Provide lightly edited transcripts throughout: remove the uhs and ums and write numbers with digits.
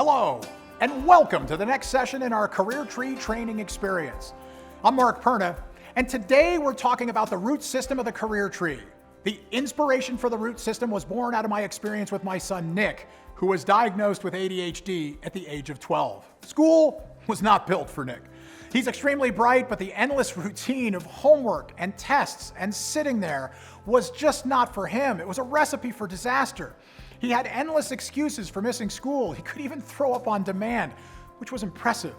Hello, and welcome to the next session in our Career Tree Training Experience. I'm Mark Perna, and today we're talking about the root system of the career tree. The inspiration for the root system was born out of my experience with my son Nick, who was diagnosed with ADHD at the age of 12. School was not built for Nick. He's extremely bright, but the endless routine of homework and tests and sitting there was just not for him. It was a recipe for disaster. He had endless excuses for missing school. He could even throw up on demand, which was impressive.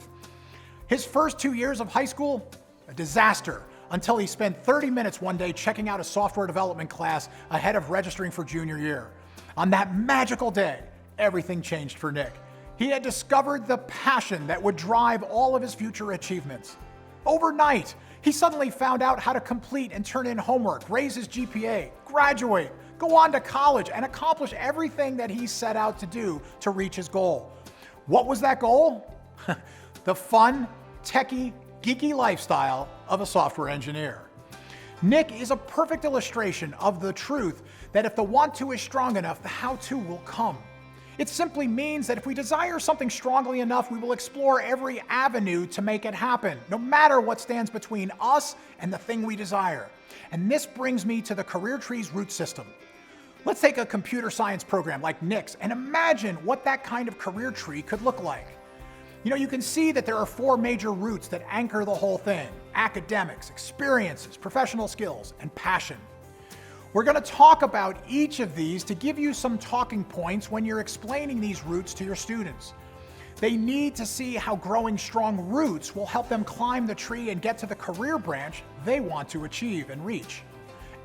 His first 2 years of high school, a disaster, until he spent 30 minutes one day checking out a software development class ahead of registering for junior year. On that magical day, everything changed for Nick. He had discovered the passion that would drive all of his future achievements. Overnight, he suddenly found out how to complete and turn in homework, raise his GPA, graduate, go on to college, and accomplish everything that he set out to do to reach his goal. What was that goal? The fun, techie, geeky lifestyle of a software engineer. Nick is a perfect illustration of the truth that if the want-to is strong enough, the how-to will come. It simply means that if we desire something strongly enough, we will explore every avenue to make it happen, no matter what stands between us and the thing we desire. And this brings me to the career tree's root system. Let's take a computer science program like Nick's and imagine what that kind of career tree could look like. You can see that there are 4 major roots that anchor the whole thing: academics, experiences, professional skills, and passion. We're going to talk about each of these to give you some talking points when you're explaining these roots to your students. They need to see how growing strong roots will help them climb the tree and get to the career branch they want to achieve and reach.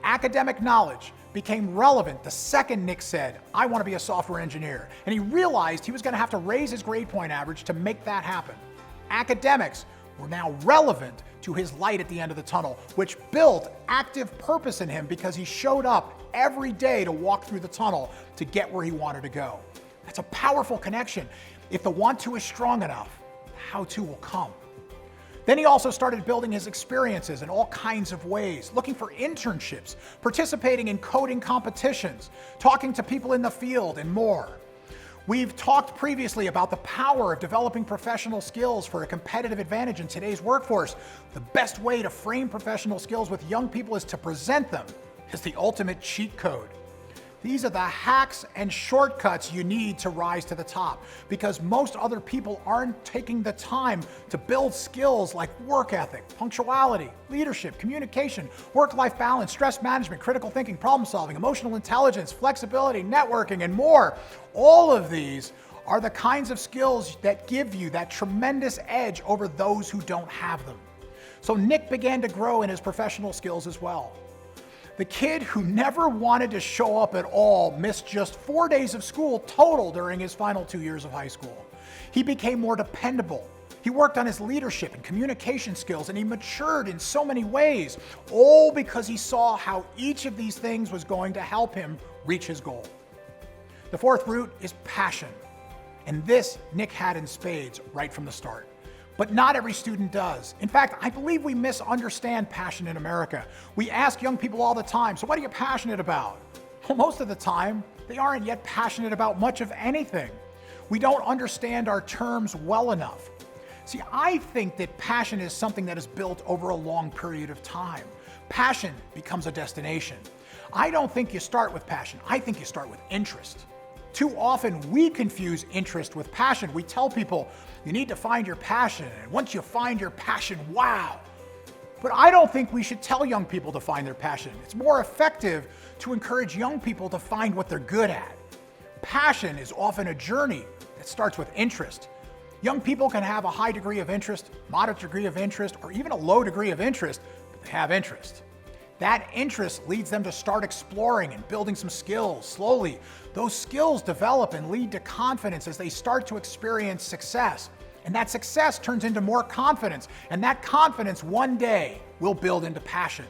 Academic knowledge became relevant the second Nick said, "I want to be a software engineer," and he realized he was going to have to raise his grade point average to make that happen. Academics were now relevant to his light at the end of the tunnel, which built active purpose in him because he showed up every day to walk through the tunnel to get where he wanted to go. That's a powerful connection. If the want-to is strong enough, the how-to will come. Then he also started building his experiences in all kinds of ways, looking for internships, participating in coding competitions, talking to people in the field, and more. We've talked previously about the power of developing professional skills for a competitive advantage in today's workforce. The best way to frame professional skills with young people is to present them as the ultimate cheat code. These are the hacks and shortcuts you need to rise to the top, because most other people aren't taking the time to build skills like work ethic, punctuality, leadership, communication, work-life balance, stress management, critical thinking, problem solving, emotional intelligence, flexibility, networking, and more. All of these are the kinds of skills that give you that tremendous edge over those who don't have them. So Nick began to grow in his professional skills as well. The kid who never wanted to show up at all missed just 4 days of school total during his final 2 years of high school. He became more dependable. He worked on his leadership and communication skills, and he matured in so many ways, all because he saw how each of these things was going to help him reach his goal. The 4th root is passion, and this Nick had in spades right from the start. But not every student does. In fact, I believe we misunderstand passion in America. We ask young people all the time, "So what are you passionate about?" Well, most of the time, they aren't yet passionate about much of anything. We don't understand our terms well enough. See, I think that passion is something that is built over a long period of time. Passion becomes a destination. I don't think you start with passion. I think you start with interest. Too often, we confuse interest with passion. We tell people, you need to find your passion, and once you find your passion, wow. But I don't think we should tell young people to find their passion. It's more effective to encourage young people to find what they're good at. Passion is often a journey that starts with interest. Young people can have a high degree of interest, moderate degree of interest, or even a low degree of interest, but they have interest. That interest leads them to start exploring and building some skills. Slowly, those skills develop and lead to confidence as they start to experience success. And that success turns into more confidence, and that confidence one day will build into passion.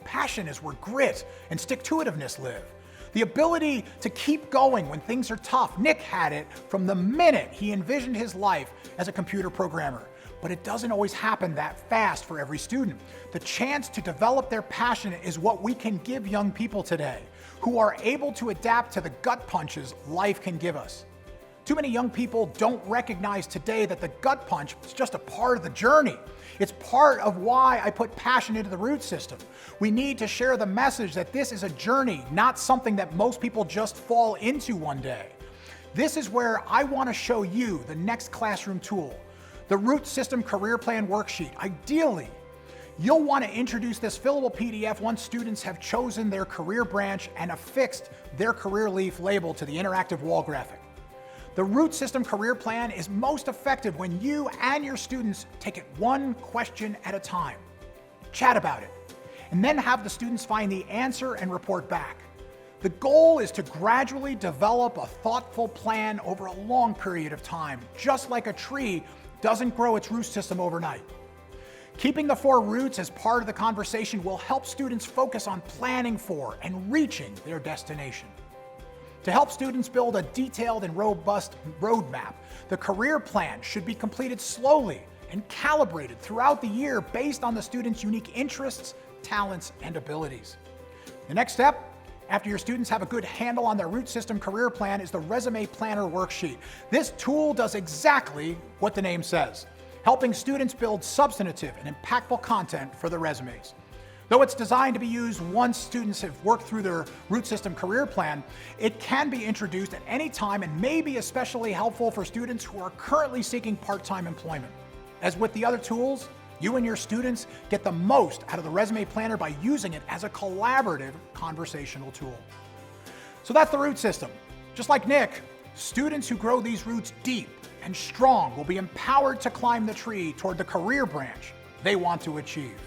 Passion is where grit and stick-to-itiveness live. The ability to keep going when things are tough. Nick had it from the minute he envisioned his life as a computer programmer. But it doesn't always happen that fast for every student. The chance to develop their passion is what we can give young people today, who are able to adapt to the gut punches life can give us. Too many young people don't recognize today that the gut punch is just a part of the journey. It's part of why I put passion into the root system. We need to share the message that this is a journey, not something that most people just fall into one day. This is where I want to show you the next classroom tool, the Root System Career Plan Worksheet. Ideally, you'll want to introduce this fillable PDF once students have chosen their career branch and affixed their career leaf label to the interactive wall graphic. The Root System Career Plan is most effective when you and your students take it one question at a time. Chat about it, and then have the students find the answer and report back. The goal is to gradually develop a thoughtful plan over a long period of time, just like a tree doesn't grow its root system overnight. Keeping the 4 roots as part of the conversation will help students focus on planning for and reaching their destination. To help students build a detailed and robust roadmap, the career plan should be completed slowly and calibrated throughout the year based on the students' unique interests, talents, and abilities. The next step, after your students have a good handle on their Root System career plan, is the Resume Planner Worksheet. This tool does exactly what the name says, helping students build substantive and impactful content for their resumes. Though it's designed to be used once students have worked through their Root System career plan, it can be introduced at any time and may be especially helpful for students who are currently seeking part-time employment. As with the other tools, you and your students get the most out of the Resume Planner by using it as a collaborative conversational tool. So that's the Root System. Just like Nick, students who grow these roots deep and strong will be empowered to climb the tree toward the career branch they want to achieve.